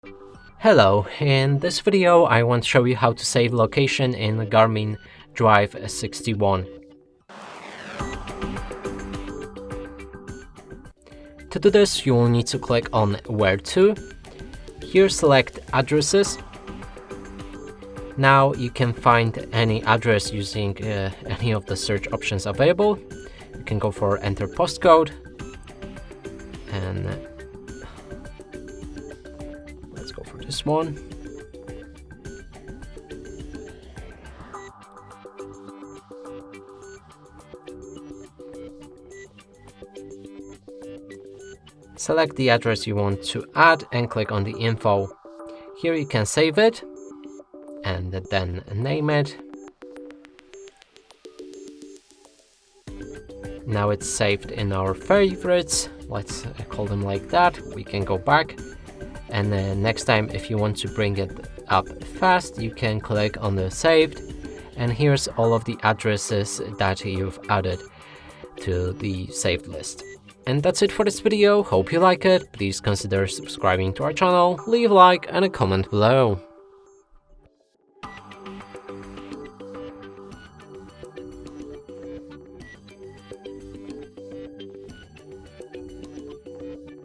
Hello, in this video I want to show you how to save location in Garmin Drive 61. To do this, you will need to click on Where to. Here select Addresses. Now you can find any address using any of the search options available. You can go for Enter Postcode and let's go for this one. Select the address you want to add and click on the info. Here you can save it and then name it. Now it's saved in our favorites. Let's call them like that. We can go back. And then next time, if you want to bring it up fast, you can click on the saved. And here's all of the addresses that you've added to the saved list. And that's it for this video. Hope you like it. Please consider subscribing to our channel, leave a like and a comment below.